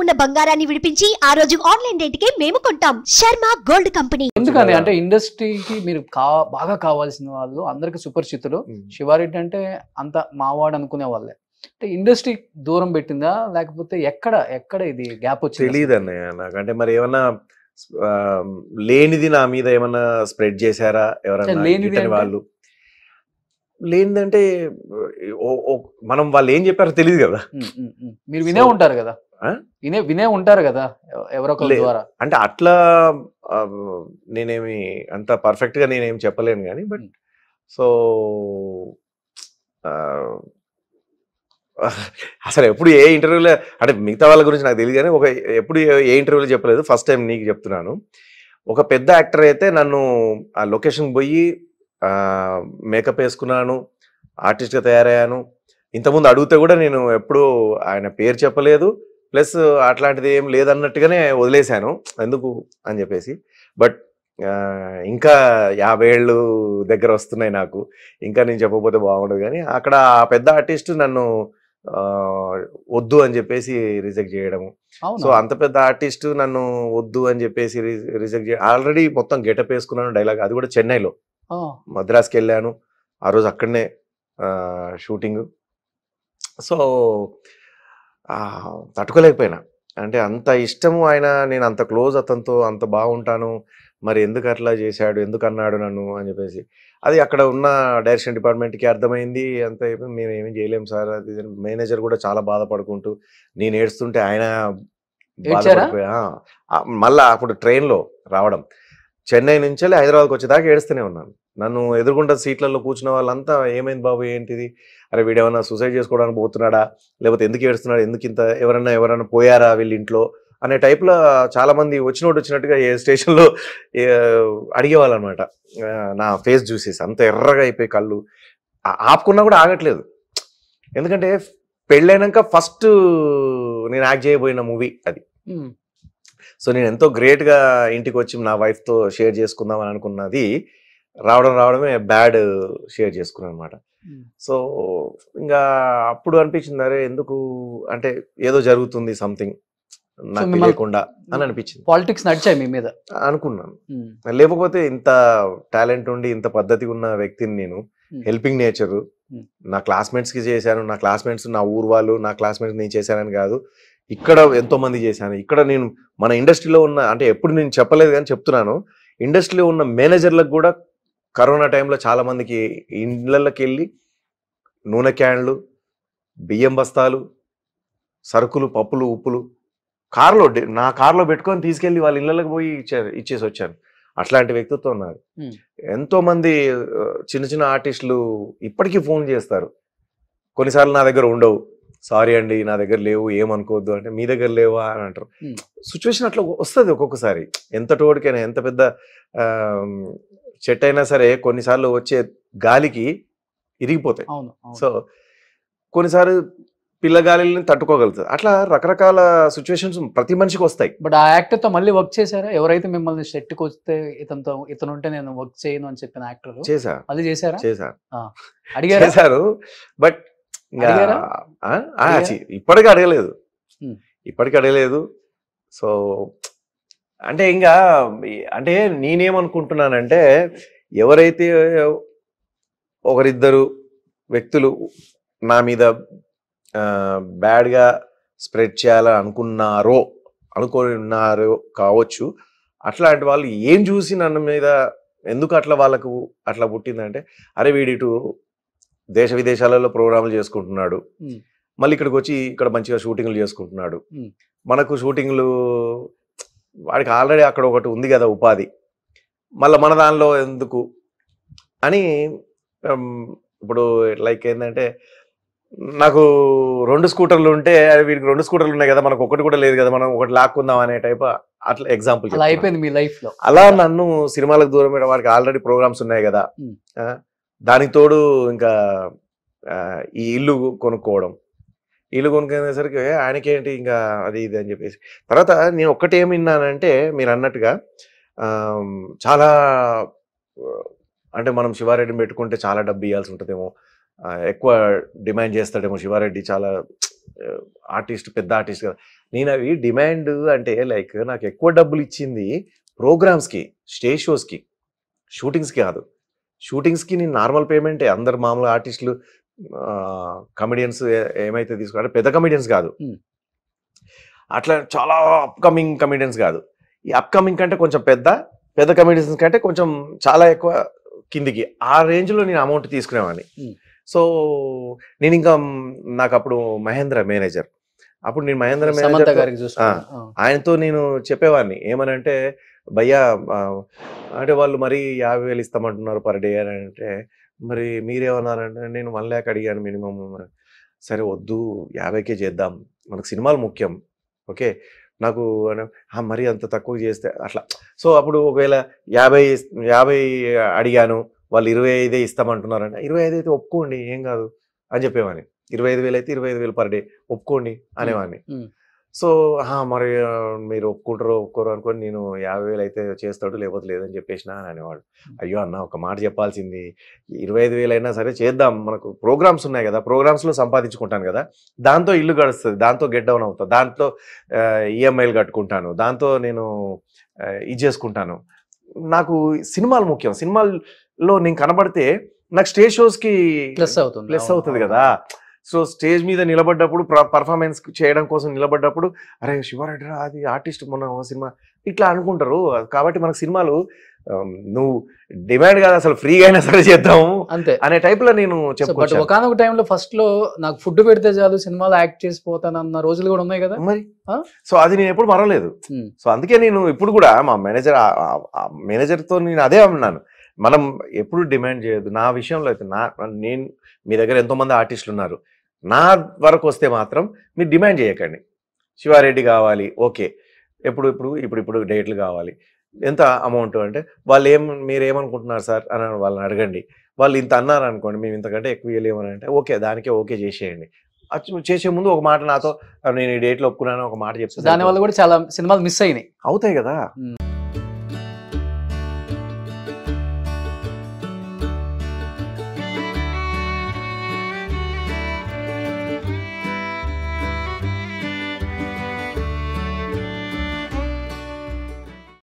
ఉన్న బంగారాన్ని విడిపించి ఆ రోజు ఆన్లైన్ రేటుకే మేము కొంటాం. Sharma gold company. ఎందుకని అంటే ఇండస్ట్రీకి మీరు బాగా కావాల్సిన వాళ్ళు అందరికి సుపరిచితులు. శివారెడ్డి అంటే అంత మావాడు అనుకునే వాళ్ళే. అంటే ఇండస్ట్రీ దూరం పెట్టిందా లేకపోతే ఎక్కడ ఇది గ్యాప్ వచ్చింది? తెలియదు అన్నయ్య నాకంటే. మరి ఏమన్నా లేనిది నా మీద ఏమన్నా స్ప్రెడ్ చేశారా ఎవరన్నా వాళ్ళు? లేనిదంటే మనం వాళ్ళు ఏం చెప్పారో తెలియదు కదా. మీరు వినే ఉంటారు కదా, వినే ఉంటారు కదా ఎవరొకరి ద్వారా. అంటే అట్లా నేనేమి అంత పర్ఫెక్ట్ గా నేనేం చెప్పలేను కానీ, బట్ సో అసలు ఎప్పుడు ఏ ఇంటర్వ్యూలో అంటే మిగతా వాళ్ళ గురించి నాకు తెలియదు కానీ ఎప్పుడు ఏ ఇంటర్వ్యూలో చెప్పలేదు. ఫస్ట్ టైం నీకు చెప్తున్నాను. ఒక పెద్ద యాక్టర్ అయితే నన్ను ఆ లొకేషన్ పోయి మేకప్ వేసుకున్నాను, ఆర్టిస్ట్గా తయారయ్యాను. ఇంతకుముందు అడిగితే కూడా నేను ఎప్పుడు ఆయన పేరు చెప్పలేదు, ప్లస్ అట్లాంటిది ఏం లేదన్నట్టుగానే వదిలేశాను ఎందుకు అని చెప్పేసి. బట్ ఇంకా 50 ఏళ్ళు దగ్గర వస్తున్నాయి నాకు, ఇంకా నేను చెప్పకపోతే బాగుండదు. కానీ అక్కడ ఆ పెద్ద ఆర్టిస్ట్ నన్ను వద్దు అని చెప్పేసి రిజెక్ట్ చేయడము. సో అంత పెద్ద ఆర్టిస్ట్ నన్ను వద్దు అని చెప్పేసి రిజెక్ట్ చేయడం. ఆల్రెడీ మొత్తం గెటప్ వేసుకున్నాను డైలాగ్, అది కూడా చెన్నైలో. మద్రాస్కి వెళ్ళాను ఆ రోజు, అక్కడనే షూటింగ్. సో తట్టుకోలేకపోయినా. అంటే అంత ఇష్టము ఆయన, నేను అంత క్లోజ్ అతనితో, అంత బాగుంటాను, మరి ఎందుకు అట్లా చేశాడు, ఎందుకు అన్నాడు నన్ను అని చెప్పేసి. అది అక్కడ ఉన్న డైరెక్షన్ డిపార్ట్మెంట్కి అర్థమైంది. అంత అయిపోయింది, మేము ఏమీ చేయలేము సార్. అది మేనేజర్ కూడా చాలా బాధపడుకుంటూ, నేను ఏడుస్తుంటే ఆయన బాధపడిపోయా. మళ్ళా అప్పుడు ట్రైన్లో రావడం, చెన్నై నుంచి హైదరాబాద్కి వచ్చేదాకా ఏడుస్తూనే ఉన్నాను. నన్ను ఎదుర్కొంటే సీట్లలో కూర్చున్న వాళ్ళంతా ఏమైంది బాబు, ఏంటిది, అరే వీడేమన్నా సూసైడ్ చేసుకోవడానికి పోతున్నాడా, లేకపోతే ఎందుకు ఏడుస్తున్నాడు, ఎందుకు ఇంత, ఎవరన్నా పోయారా వీళ్ళ ఇంట్లో అనే టైప్లో చాలామంది వచ్చినట్టుగా ఏ స్టేషన్లో అడిగేవాళ్ళు అనమాట. నా ఫేస్ చూసేసి అంత ఎర్రగా అయిపోయి కళ్ళు ఆపుకున్నా కూడా ఆగట్లేదు. ఎందుకంటే పెళ్ళైనాక ఫస్ట్ నేను యాక్ట్ చేయబోయిన మూవీ అది. సో నేను ఎంతో గ్రేట్గా ఇంటికి వచ్చి నా వైఫ్తో షేర్ చేసుకుందాం అని అనుకున్నది రావడమే బ్యాడ్ షేర్ చేసుకున్నాను అనమాట. సో ఇంకా అప్పుడు అనిపించింది, అరే ఎందుకు అంటే ఏదో జరుగుతుంది సంథింగ్ నాకు తెలియకుండా అని అనిపించింది. పాలిటిక్స్ నడిచాయి మీ మీద అనుకున్నాను. లేకపోతే ఇంత టాలెంట్ ఉండి ఇంత పద్ధతిగా ఉన్న వ్యక్తిని నేను, హెల్పింగ్ నేచరు, నా క్లాస్మేట్స్కి చేశాను, నా క్లాస్మేట్స్ నా ఊరు వాళ్ళు, నా క్లాస్మేట్స్ నేను చేశానని కాదు, ఇక్కడ ఎంతో మంది చేశాను. ఇక్కడ నేను మన ఇండస్ట్రీలో ఉన్న, అంటే ఎప్పుడు నేను చెప్పలేదు కానీ చెప్తున్నాను, ఇండస్ట్రీలో ఉన్న మేనేజర్లకు కూడా కరోనా టైంలో చాలా మందికి ఇళ్ళకి వెళ్ళి నూనె క్యాన్లు, బియ్యం బస్తాలు, సరుకులు, పప్పులు, ఉప్పులు నా కార్లో పెట్టుకొని తీసుకెళ్ళి వాళ్ళ ఇళ్ళకి పోయి ఇచ్చేసి వచ్చాను. అట్లాంటి వ్యక్తిత్వం ఉన్నారు. ఎంతో మంది చిన్న చిన్న ఆర్టిస్టులు ఇప్పటికీ ఫోన్ చేస్తారు. కొన్నిసార్లు నా దగ్గర ఉండవు, సారీ అండి నా దగ్గర లేవు, ఏమనుకోవద్దు అంటే, మీ దగ్గర లేవా అని అంటారు. సిచ్యువేషన్ అట్లా వస్తుంది ఒక్కొక్కసారి. ఎంత తోడికైనా, ఎంత పెద్ద చెట్టు అయినా సరే కొన్నిసార్లు వచ్చే గాలికి ఇరిగిపోతాయి. సో కొన్నిసార్లు పిల్లగాలిని తట్టుకోగలుగుతుంది. అట్లా రకరకాల సిచ్యువేషన్స్ ప్రతి మనిషికి వస్తాయి. బట్ ఆ యాక్టర్తో మళ్ళీ వర్క్ చేశారా? ఎవరైతే మిమ్మల్ని సెట్కి వస్తే ఇతను ఉంటే నేను వర్క్ చేయను అని చెప్పిన యాక్టర్ చేశారు. అది చేశారు. చేశారు బట్ ఇప్పటికీ అడగలేదు. సో అంటే ఇంకా అంటే నేనేమనుకుంటున్నానంటే, ఎవరైతే ఒకరిద్దరు వ్యక్తులు నా మీద బ్యాడ్గా స్ప్రెడ్ చేయాలని అనుకున్నారో కావచ్చు, అట్లాంటి వాళ్ళు ఏం చూసి నన్ను మీద ఎందుకు అట్లా వాళ్ళకు అట్లా పుట్టిందంటే, అరే వీడిటు దేశ విదేశాలలో ప్రోగ్రాములు చేసుకుంటున్నాడు, మళ్ళీ ఇక్కడికి వచ్చి ఇక్కడ మంచిగా షూటింగ్లు చేసుకుంటున్నాడు, మనకు షూటింగ్లు, వాడికి ఆల్రెడీ అక్కడ ఒకటి ఉంది కదా ఉపాధి, మళ్ళీ మన దానిలో ఎందుకు అని. ఇప్పుడు లైక్ ఏంటంటే, నాకు 2 స్కూటర్లు ఉంటే వీడికి 2 స్కూటర్లు ఉన్నాయి కదా, మనకు ఒకటి కూడా లేదు కదా, మనం ఒకటి లాక్కుందాం అనే టైప్. అట్లా ఎగ్జాంపుల్ అయిపోయింది మీ లైఫ్ లో. అలా నన్ను సినిమాలకు దూరం పెట్టడం, వాడికి ఆల్రెడీ ప్రోగ్రామ్స్ ఉన్నాయి కదా, దానికి తోడు ఇంకా ఈ ఇల్లు కొనుక్కోవడం, ఇల్లు కొనుక్కునేసరికి ఆయనకేంటి ఇంకా అది ఇది అని చెప్పేసి. తర్వాత నేను ఒక్కటి ఏమి విన్నానంటే, మీరు అన్నట్టుగా చాలా అంటే మనం శివారెడ్డిని పెట్టుకుంటే చాలా డబ్బు ఇవ్వాల్సి ఉంటుందేమో, ఎక్కువ డిమాండ్ చేస్తాడేమో శివారెడ్డి, చాలా ఆర్టిస్ట్, పెద్ద ఆర్టిస్ట్ కదా. నేను అవి డిమాండ్ అంటే లైక్ నాకు ఎక్కువ డబ్బులు ఇచ్చింది ప్రోగ్రామ్స్కి, స్టేజ్ షోస్కి, షూటింగ్స్కి కాదు. షూటింగ్స్కి నేను నార్మల్ పేమెంటే, అందరు మామూలు ఆర్టిస్టులు కమెడియన్స్ ఏమైతే తీసుకున్నారో పెద్ద కమెడియన్స్ కాదు, అట్లా చాలా అప్కమింగ్ కమెడియన్స్ కాదు. ఈ అప్కమింగ్ కంటే కొంచెం పెద్ద కమెడియన్స్ కంటే కొంచెం చాలా ఎక్కువ కిందికి, ఆ రేంజ్లో నేను అమౌంట్ తీసుకునేవాడిని. సో నేను ఇంకా నాకు అప్పుడు మహేంద్ర మేనేజర్, అప్పుడు నేను మహేంద్ర మేనేజర్ ఆయనతో నేను చెప్పేవాడిని ఏమనంటే, భయ్యా అంటే వాళ్ళు మరి 50,000 ఇస్తామంటున్నారు పర్ డే అని అంటే, మరి మీరేమన్నారంటే నేను 1 lakh అడిగాను మినిమం. సరే వద్దు 50K చేద్దాం, మనకు సినిమాలు ముఖ్యం, ఓకే నాకు మరి అంత తక్కువ చేస్తే అట్లా. సో అప్పుడు ఒకవేళ 50 అడిగాను, వాళ్ళు 25 ఇస్తామంటున్నారంటే 25 అయితే ఒప్పుకోండి ఏం కాదు అని చెప్పేవాడిని. 25,000 అయితే 25,000 పర్ డే ఒప్పుకోండి అనేవాడిని. సో మరి మీరు ఒప్పుకోరు అనుకోని నేను 50,000 అయితే చేస్తాడు లేకపోతే లేదని చెప్పేసిన అని అనేవాడు. అయ్యో అన్న ఒక మాట చెప్పాల్సింది, 25,000 అయినా సరే చేద్దాం, మనకు ప్రోగ్రామ్స్ ఉన్నాయి కదా, ప్రోగ్రామ్స్లో సంపాదించుకుంటాను కదా, దాంతో ఇల్లు గడుస్తుంది, దాంతో గెట్ డౌన్ అవుతా, దాంతో ఈఎంఐలు కట్టుకుంటాను, దాంతో నేను ఇది చేసుకుంటాను, నాకు సినిమాలు ముఖ్యం, సినిమాల్లో నేను కనబడితే నాకు స్టేజ్ షోస్కి ప్లస్ అవుతుంది కదా. సో స్టేజ్ మీద నిలబడ్డప్పుడు పర్ఫార్మెన్స్ చేయడం కోసం నిలబడ్డప్పుడు అరే శివారెడ్డి అది ఆర్టిస్ట్ మొన్న సినిమా ఇట్లా అనుకుంటారు. కాబట్టి మనకు సినిమాలు నువ్వు డిమాండ్ కాదు అసలు ఫ్రీగా అయినా సరే చేద్దాము అంతే అనే టైప్ లో నేను చెప్పాను. ఒకనొక టైంలో ఫస్ట్ లో నాకు ఫుడ్ పెడితే చాలు సినిమాలో యాక్ట్ చేసిపోతానన్న రోజులు కూడా ఉన్నాయి కదా మరి. సో అది నేను ఎప్పుడు మరవలేదు. సో అందుకే నేను ఇప్పుడు కూడా మా మేనేజర్తో నేను అదే అన్నాను, మనం ఎప్పుడు డిమాండ్ చేయొద్దు. నా విషయంలో అయితే నేను మీ దగ్గర ఎంతోమంది ఆర్టిస్టులు ఉన్నారు, నా వరకు వస్తే మాత్రం మీరు డిమాండ్ చేయకండి. శివారెడ్డి కావాలి ఓకే, ఇప్పుడు డేట్లు కావాలి, ఎంత అమౌంట్ అంటే వాళ్ళు మీరు ఏమనుకుంటున్నారు సార్ అని వాళ్ళని అడగండి. వాళ్ళు ఇంత అన్నారు అనుకోండి, మేము ఇంతకంటే ఎక్కువ ఇవ్వలేమని అంటే ఓకే దానికే ఓకే చేసేయండి. చేసే ముందు ఒక మాట నాతో నేను ఈ డేట్లో ఒప్పుకున్నాను ఒక మాట చెప్తాను, దానివల్ల కూడా చాలా సినిమాలు మిస్ అవుతాయి కదా.